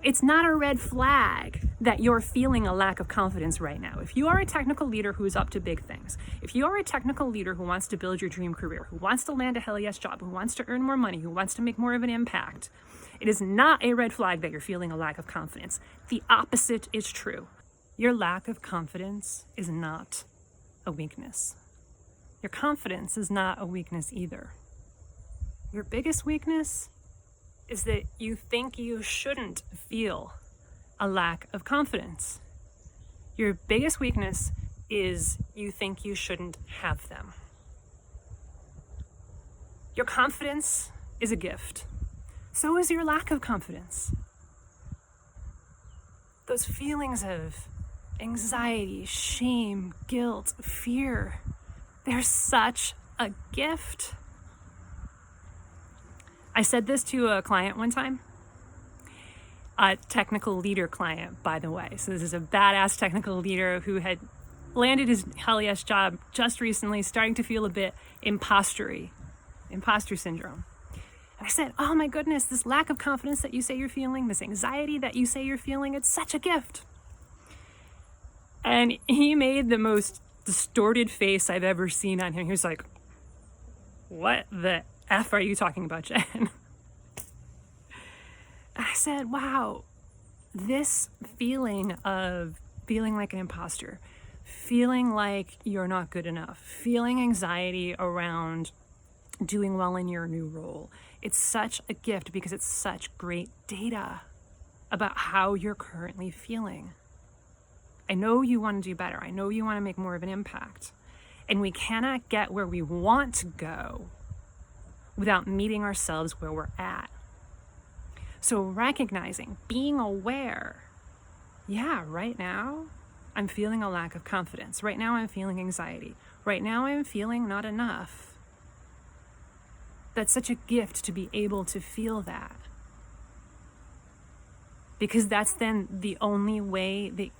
It's not a red flag that you're feeling a lack of confidence right now. If you are a technical leader who is up to big things, if you are a technical leader who wants to build your dream career, who wants to land a hell yes job, who wants to earn more money, who wants to make more of an impact, it is not a red flag that you're feeling a lack of confidence. The opposite is true. Your lack of confidence is not a weakness. Your confidence is not a weakness either. Your biggest weakness is that you think you shouldn't feel a lack of confidence. Your biggest weakness is you think you shouldn't have them. Your confidence is a gift. So is your lack of confidence. Those feelings of anxiety, shame, guilt, fear, they're such a gift. I said this to a client one time, a technical leader client, by the way. So this is a badass technical leader who had landed his hell yes job just recently, starting to feel a bit imposter syndrome. And I said, oh my goodness, this lack of confidence that you say you're feeling, this anxiety that you say you're feeling, it's such a gift. And he made the most distorted face I've ever seen on him. He was like, what the F are you talking about, Jen? And I said, wow, this feeling of feeling like an imposter, feeling like you're not good enough, feeling anxiety around doing well in your new role, it's such a gift because it's such great data about how you're currently feeling. I know you want to do better. I know you want to make more of an impact. And we cannot get where we want to go without meeting ourselves where we're at. So recognizing, being aware, yeah, right now I'm feeling a lack of confidence. Right now I'm feeling anxiety. Right now I'm feeling not enough. That's such a gift to be able to feel that. Because that's then the only way that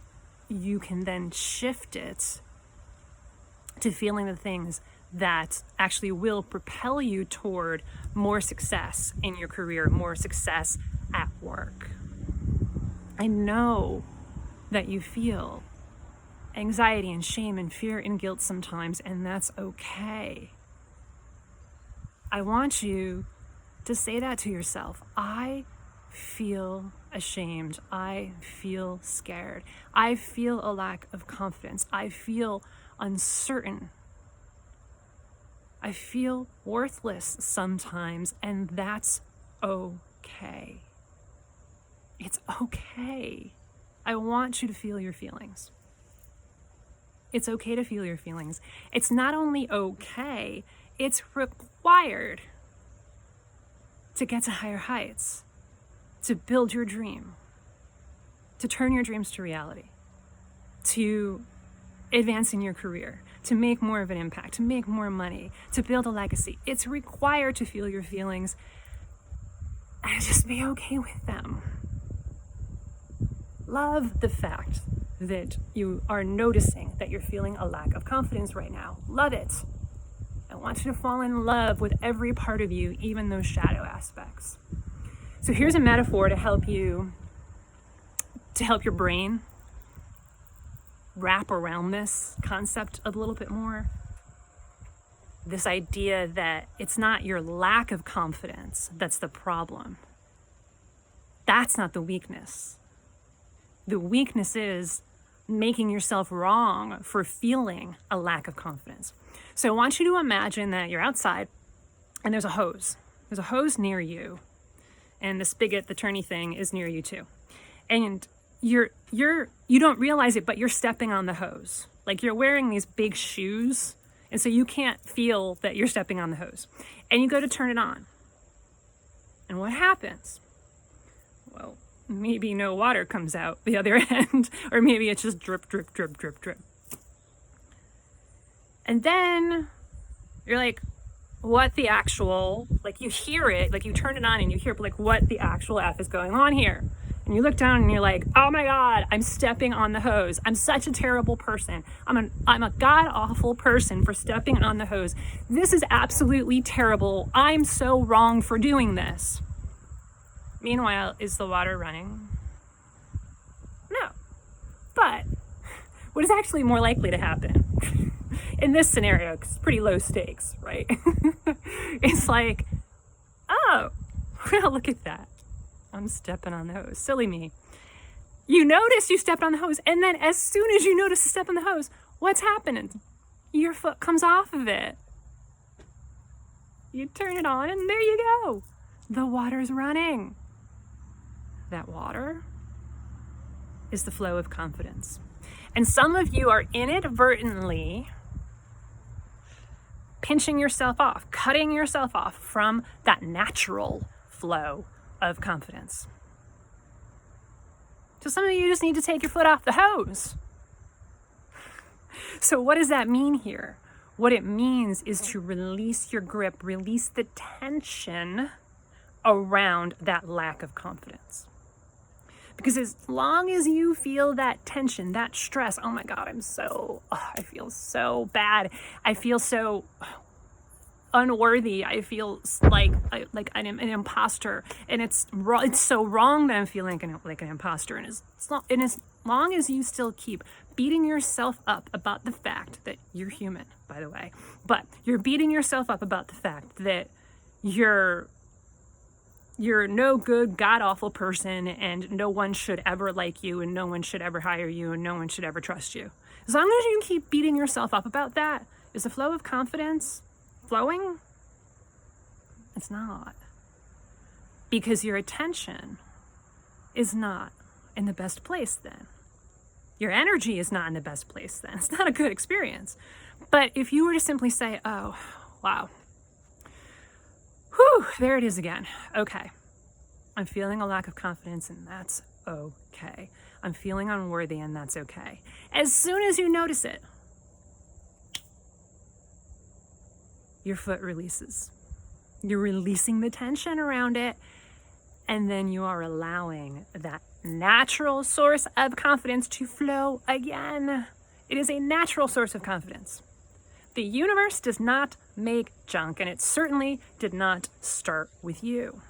you can then shift it to feeling the things that actually will propel you toward more success in your career, more success at work. I know that you feel anxiety and shame and fear and guilt sometimes, and that's okay. I want you to say that to yourself. I feel ashamed. I feel scared. I feel a lack of confidence. I feel uncertain. I feel worthless sometimes, and that's okay. It's okay. I want you to feel your feelings. It's okay to feel your feelings. It's not only okay, it's required to get to higher heights, to build your dream, to turn your dreams to reality, to advance in your career, to make more of an impact, to make more money, to build a legacy. It's required to feel your feelings and just be okay with them. Love the fact that you are noticing that you're feeling a lack of confidence right now. Love it. I want you to fall in love with every part of you, even those shadow aspects. So here's a metaphor to help your brain wrap around this concept a little bit more. This idea that it's not your lack of confidence that's the problem. That's not the weakness. The weakness is making yourself wrong for feeling a lack of confidence. So I want you to imagine that you're outside and there's a hose. There's a hose near you, and the spigot, the turny thing, is near you too. And you don't realize it, but you're stepping on the hose. Like you're wearing these big shoes, and so you can't feel that you're stepping on the hose. And you go to turn it on. And what happens? Well, maybe no water comes out the other end, or maybe it's just drip, drip, drip, drip, drip. And then you're like, what the actual, like you hear it, like you turn it on and you hear like what the actual F is going on here. And you look down and you're like, oh my God, I'm stepping on the hose. I'm such a terrible person. I'm a god-awful person for stepping on the hose. This is absolutely terrible. I'm so wrong for doing this. Meanwhile, is the water running? what is actually more likely to happen in this scenario, because it's pretty low stakes, right? It's like, oh, well, look at that. I'm stepping on the hose. Silly me. You notice you stepped on the hose, and then as soon as you notice to step on the hose, what's happening? Your foot comes off of it. You turn it on, and there you go. The water's running. That water is the flow of confidence. And some of you are inadvertently pinching yourself off, cutting yourself off from that natural flow of confidence. So some of you just need to take your foot off the hose. So what does that mean here? What it means is to release your grip, release the tension around that lack of confidence. Because as long as you feel that tension, that stress, oh my God, I feel so bad. I feel so unworthy. I feel like I'm an imposter, and it's so wrong that I'm feeling like an imposter. And as long as you still keep beating yourself up about the fact that you're human, by the way, but you're beating yourself up about the fact that you're no good, god-awful person, and no one should ever like you, and no one should ever hire you, and no one should ever trust you. As long as you keep beating yourself up about that, is the flow of confidence flowing? It's not. Because your attention is not in the best place then. Your energy is not in the best place then. It's not a good experience. But if you were to simply say, oh, wow, whew, there it is again. Okay. I'm feeling a lack of confidence, and that's okay. I'm feeling unworthy, and that's okay. As soon as you notice it, your foot releases. You're releasing the tension around it, and then you are allowing that natural source of confidence to flow again. It is a natural source of confidence. The universe does not make junk, and it certainly did not start with you.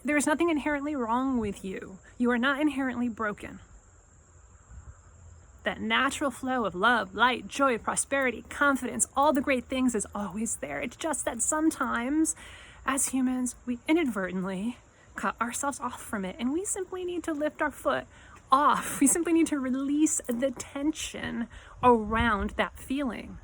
There's nothing inherently wrong with you. You are not inherently broken. That natural flow of love, light, joy, prosperity, confidence, all the great things is always there. It's just that sometimes, as humans, we inadvertently cut ourselves off from it, and we simply need to lift our foot off. We simply need to release the tension around that feeling.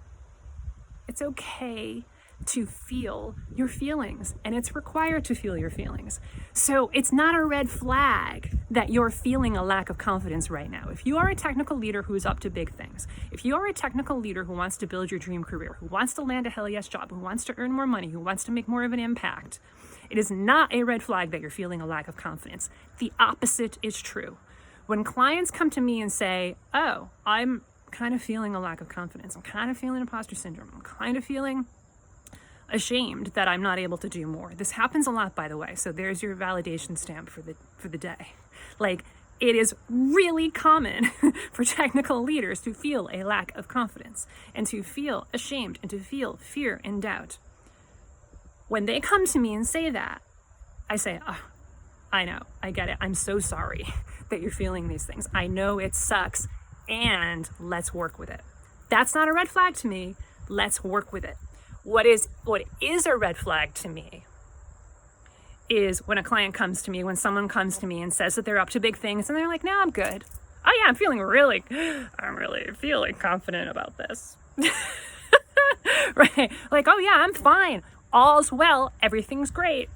It's okay to feel your feelings, and it's required to feel your feelings. So it's not a red flag that you're feeling a lack of confidence right now. If you are a technical leader who is up to big things, if you are a technical leader who wants to build your dream career, who wants to land a hell yes job, who wants to earn more money, who wants to make more of an impact, it is not a red flag that you're feeling a lack of confidence. The opposite is true. When clients come to me and say, oh, I'm kind of feeling a lack of confidence, I'm kind of feeling imposter syndrome, I'm kind of feeling ashamed that I'm not able to do more. This happens a lot, by the way. So there's your validation stamp for the day. Like, it is really common for technical leaders to feel a lack of confidence and to feel ashamed and to feel fear and doubt. When they come to me and say that, I say, oh, I know, I get it. I'm so sorry that you're feeling these things. I know it sucks, and let's work with it. That's not a red flag to me. Let's work with it. What is a red flag to me is when a client comes to me, when someone comes to me and says that they're up to big things, and they're like, no, I'm good. Oh yeah, I'm really feeling confident about this. Right? Like, oh yeah, I'm fine. All's well. Everything's great.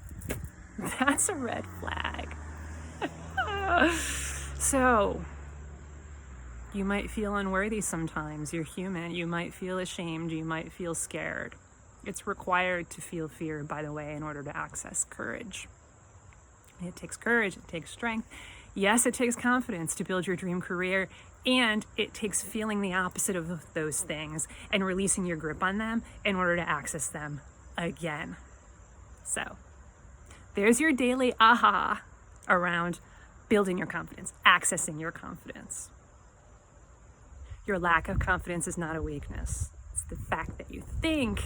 That's a red flag. So, you might feel unworthy sometimes. You're human. You might feel ashamed. You might feel scared. It's required to feel fear, by the way, in order to access courage. It takes courage. It takes strength. Yes, it takes confidence to build your dream career, and it takes feeling the opposite of those things and releasing your grip on them in order to access them again. So, there's your daily aha around building your confidence, accessing your confidence. Your lack of confidence is not a weakness. It's the fact that you think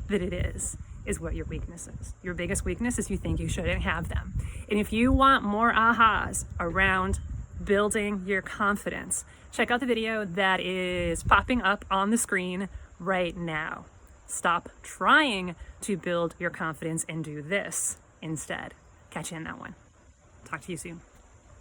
that it is what your weakness is. Your biggest weakness is you think you shouldn't have them. And if you want more ahas around building your confidence. Check out the video that is popping up on the screen right now. Stop trying to build your confidence and do this instead. Catch you in that one. Talk to you soon.